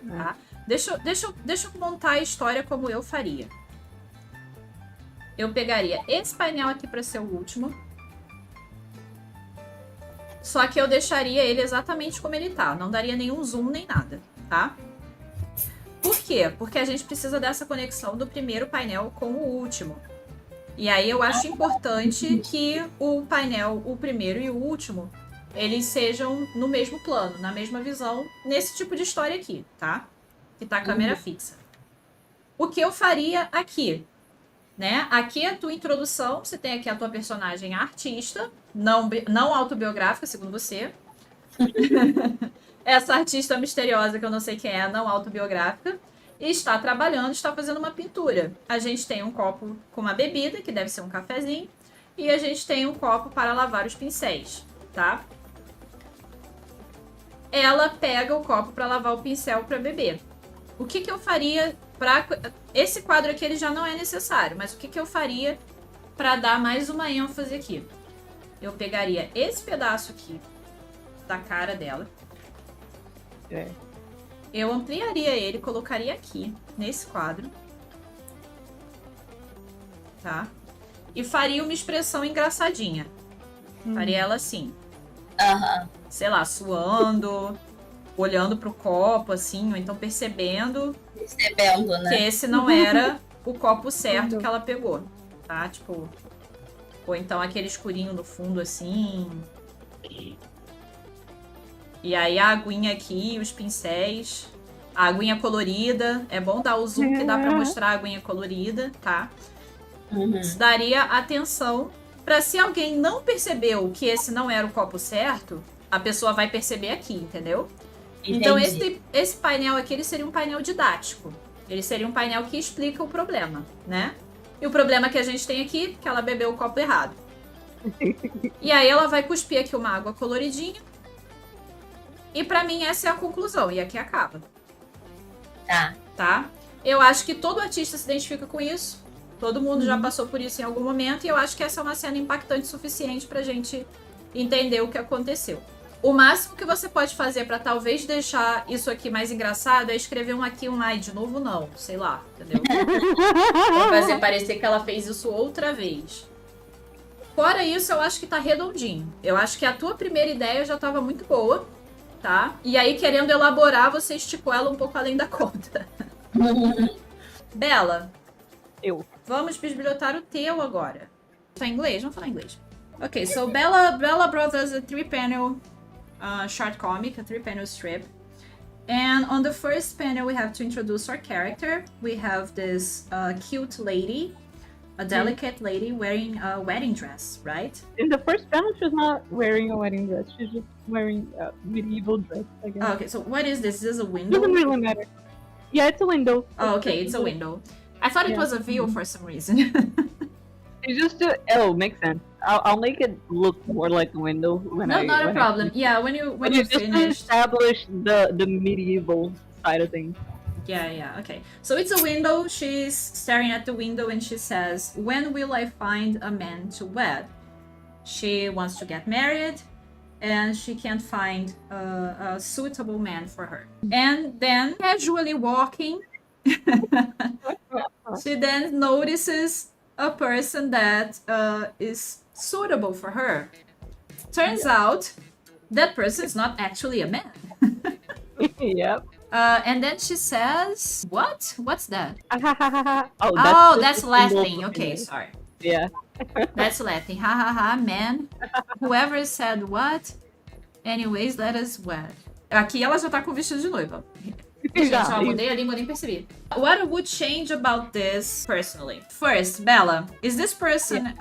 Tá? Deixa eu montar a história como eu faria. Eu pegaria esse painel aqui para ser o último. Só que eu deixaria ele exatamente como ele tá. Não daria nenhum zoom nem nada, tá? Por quê? Porque a gente precisa dessa conexão do primeiro painel com o último. E aí eu acho importante que o painel, o primeiro e o último, eles sejam no mesmo plano, na mesma visão, nesse tipo de história aqui, tá? Que tá a câmera fixa. O que eu faria aqui? Né? Aqui é a tua introdução, você tem aqui a tua personagem artista, não autobiográfica, segundo você. Essa artista misteriosa, que eu não sei quem é, não autobiográfica, e está trabalhando, está fazendo uma pintura. A gente tem um copo com uma bebida, que deve ser um cafezinho, e a gente tem um copo para lavar os pincéis, tá? Ela pega o copo para lavar o pincel para beber. O que eu faria para... Esse quadro aqui ele já não é necessário, mas o que eu faria para dar mais uma ênfase aqui? Eu pegaria esse pedaço aqui da cara dela. Eu ampliaria ele, colocaria aqui, nesse quadro. Tá? E faria uma expressão engraçadinha. Faria ela assim. Sei lá, suando, olhando pro copo, assim, ou então percebendo
né?
que esse não era o copo certo que ela pegou, tá? Tipo, ou então aquele escurinho no fundo, assim. E aí a aguinha aqui, os pincéis, a aguinha colorida. É bom dar o zoom que dá pra mostrar a aguinha colorida, tá? Isso daria atenção pra se alguém não percebeu que esse não era o copo certo, a pessoa vai perceber aqui, entendeu?
Entendi.
Então esse painel aqui, ele seria um painel didático. Ele seria um painel que explica o problema, né? E o problema que a gente tem aqui é que ela bebeu o copo errado. E aí ela vai cuspir aqui uma água coloridinha. E pra mim essa é a conclusão. E aqui acaba. Tá? Eu acho que todo artista se identifica com isso. Todo mundo já passou por isso em algum momento. E eu acho que essa é uma cena impactante o suficiente pra gente entender o que aconteceu. O máximo que você pode fazer pra talvez deixar isso aqui mais engraçado é escrever um aqui, um ai, de novo não. Sei lá, entendeu? Pra fazer parecer que ela fez isso outra vez. Fora isso, eu acho que tá redondinho. Eu acho que a tua primeira ideia já tava muito boa. Tá? E aí, querendo elaborar, você esticou ela um pouco além da conta. Bela. Vamos bisbilhotar o teu agora. Tá em inglês? Vamos falar em inglês. Ok, so Bella brought us a 3-panel short comic, a 3-panel strip. And on the first panel, we have to introduce our character. We have this cute lady, a delicate lady wearing a wedding dress, right?
In the first panel, she's not wearing a wedding dress. She's just wearing a medieval dress, I guess.
Oh, okay, so what is this? Is this a window?
Doesn't really matter. Yeah, it's a window.
Oh, okay, it's a window. I thought it was a view for some reason.
You just do. Oh, makes sense. I'll make it look more like a window when
No, not a problem. Yeah, when you
just
finish.
Establish the medieval side of things.
Yeah, okay. So it's a window. She's staring at the window and she says, "When will I find a man to wed?" She wants to get married and she can't find a suitable man for her. And then, casually walking, she then notices a person that is suitable for her. Turns out, that person is not actually a man.
Yep.
And then she says, what? What's that?
Oh,
That's
just a symbol
Latin.
for
Okay,
me.
sorry.
Yeah.
That's Latin. Ha ha ha, man. Whoever said what? Anyways, let us wed. Aqui ela já tá com o vestido de noiva. Gente, ó, mudei a língua, nem percebi. What I would change about this personally? First, Bella, is this person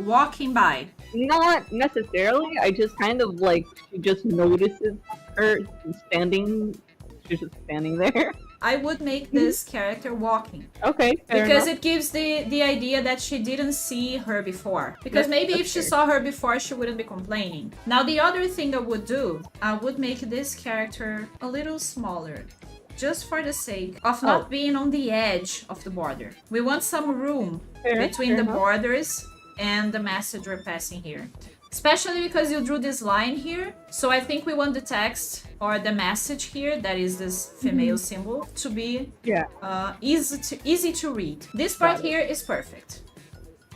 walking by?
Not necessarily. I just kind of like she just notices her standing. She's just standing there.
I would make this character walking.
Okay, fair
Because
enough.
it gives the idea that she didn't see her before. Because maybe if she
fair.
saw her before, she wouldn't be complaining. Now, the other thing I would do, I would make this character a little smaller. Just for the sake of not being on the edge of the border. We want some room between the borders and the message we're passing here. Especially because you drew this line here. So I think we want the text or the message here, that is this female symbol, to be easy to read. This part here is perfect.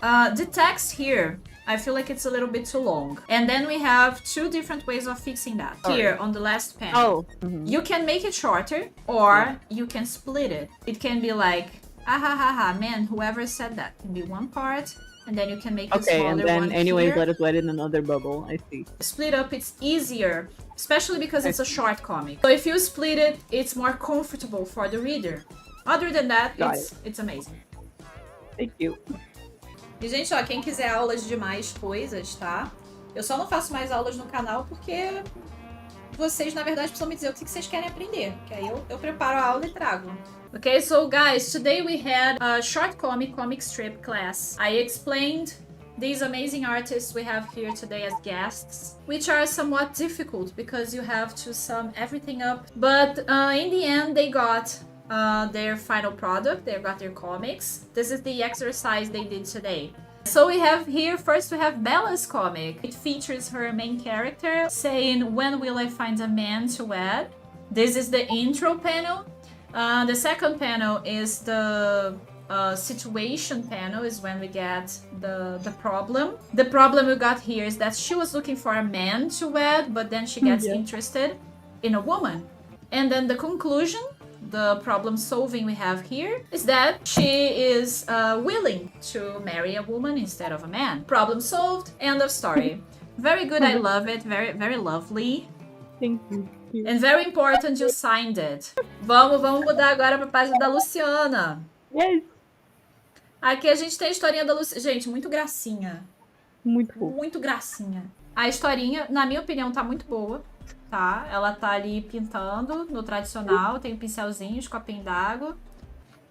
The text here, I feel like it's a little bit too long. And then we have two different ways of fixing that. Here on the last panel. You can make it shorter or you can split it. It can be like, man, whoever said that. Can be one part. And then you can make a smaller
and then
one
anyways,
here.
let us wet in another bubble. I see.
Split up, it's easier, especially because it's a short comic. So if you split it, it's more comfortable for the reader. Other than that, it's amazing.
Thank you.
E, gente, ó, quem quiser aulas de mais coisas, tá? Eu só não faço mais aulas no canal porque vocês, na verdade, precisam me dizer o que vocês querem aprender. Que aí eu preparo a aula e trago. Okay, so guys, today we had a short comic strip class. I explained these amazing artists we have here today as guests, which are somewhat difficult because you have to sum everything up. But in the end, they got their final product, they got their comics. This is the exercise they did today. So we have here, first we have Bella's comic. It features her main character saying, "When will I find a man to wed?" This is the intro panel. The second panel is the situation panel, is when we get the problem. The problem we got here is that she was looking for a man to wed, but then she gets interested in a woman. And then the conclusion, the problem solving we have here, is that she is willing to marry a woman instead of a man. Problem solved, end of story. Very good, I love it, very, very lovely.
Thank you.
And very important, you signed it. Vamos mudar agora para a página da Luciana.
Yes.
Aqui a gente tem a historinha da Luciana. Gente, muito gracinha.
Muito bom.
Muito gracinha. A historinha, na minha opinião, tá muito boa, tá? Ela tá ali pintando no tradicional, tem um pincelzinho, um copinho d'água.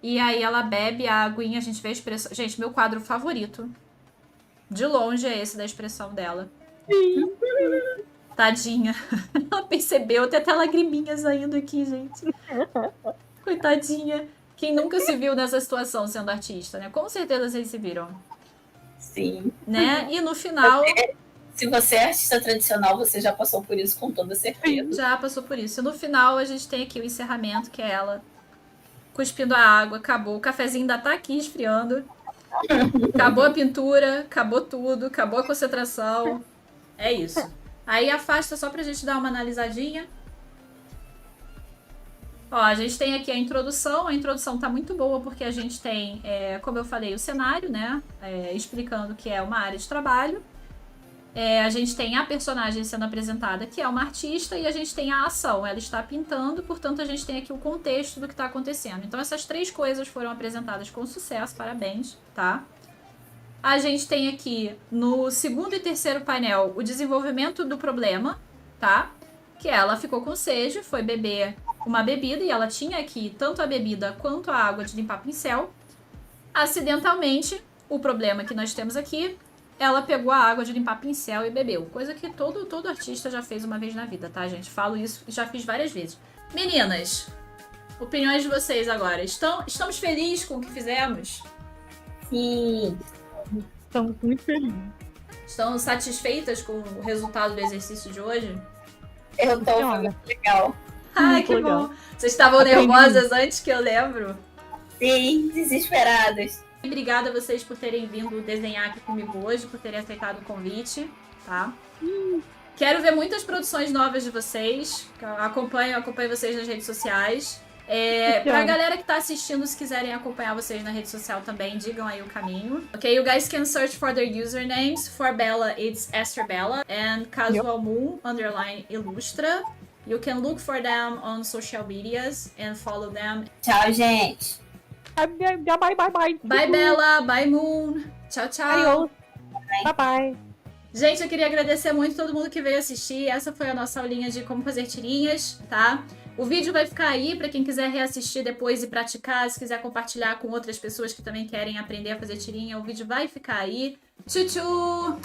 E aí ela bebe a aguinha, a gente vê a expressão... Gente, meu quadro favorito, de longe, é esse da expressão dela. Tadinha. Ela percebeu, tem até lagriminhas saindo aqui, gente. Coitadinha. Quem nunca se viu nessa situação sendo artista, né? Com certeza vocês se viram.
Sim.
Né? E no final...
Se você é artista tradicional, você já passou por isso com toda certeza.
Já passou por isso. E no final a gente tem aqui o encerramento, que é ela cuspindo a água, acabou. O cafezinho ainda tá aqui esfriando. Acabou a pintura, acabou tudo, acabou a concentração. É isso. Aí afasta só pra gente dar uma analisadinha. Ó, a gente tem aqui a introdução tá muito boa porque a gente tem, como eu falei, o cenário, né, explicando que é uma área de trabalho. A gente tem a personagem sendo apresentada, que é uma artista, e a gente tem a ação, ela está pintando, portanto a gente tem aqui o contexto do que está acontecendo. Então essas três coisas foram apresentadas com sucesso, parabéns, tá? A gente tem aqui no segundo e terceiro painel o desenvolvimento do problema, tá? Que ela ficou com sede, foi beber uma bebida, e ela tinha aqui tanto a bebida quanto a água de limpar pincel. Acidentalmente, o problema que nós temos aqui, ela pegou a água de limpar pincel e bebeu. Coisa que todo artista já fez uma vez na vida, tá, gente? Falo isso e já fiz várias vezes. Meninas, opiniões de vocês agora. Estamos felizes com o que fizemos?
Sim.
Estamos muito felizes.
Estão satisfeitas com o resultado do exercício de hoje?
Eu tô, foi muito legal.
Ai,
Muito
que
legal.
bom. Vocês estavam nervosas antes, que eu lembro.
Sim, desesperadas.
Obrigada a vocês por terem vindo desenhar aqui comigo hoje, por terem aceitado o convite, tá? Quero ver muitas produções novas de vocês. Acompanho vocês nas redes sociais. Pra galera que tá assistindo, se quiserem acompanhar vocês na rede social também, digam aí o caminho. Ok, you guys can search for their usernames. For Bella, it's Esther Bella. And Casual Moon, _Ilustra. You can look for them on social medias and follow them.
Tchau, gente.
Bye, bye, bye.
Bye, Bella. Bye, Moon. Tchau, tchau.
Adiós. Bye, bye.
Gente, eu queria agradecer muito todo mundo que veio assistir. Essa foi a nossa aulinha de como fazer tirinhas, tá? O vídeo vai ficar aí pra quem quiser reassistir depois e praticar. Se quiser compartilhar com outras pessoas que também querem aprender a fazer tirinha, o vídeo vai ficar aí. Tchau, tchau!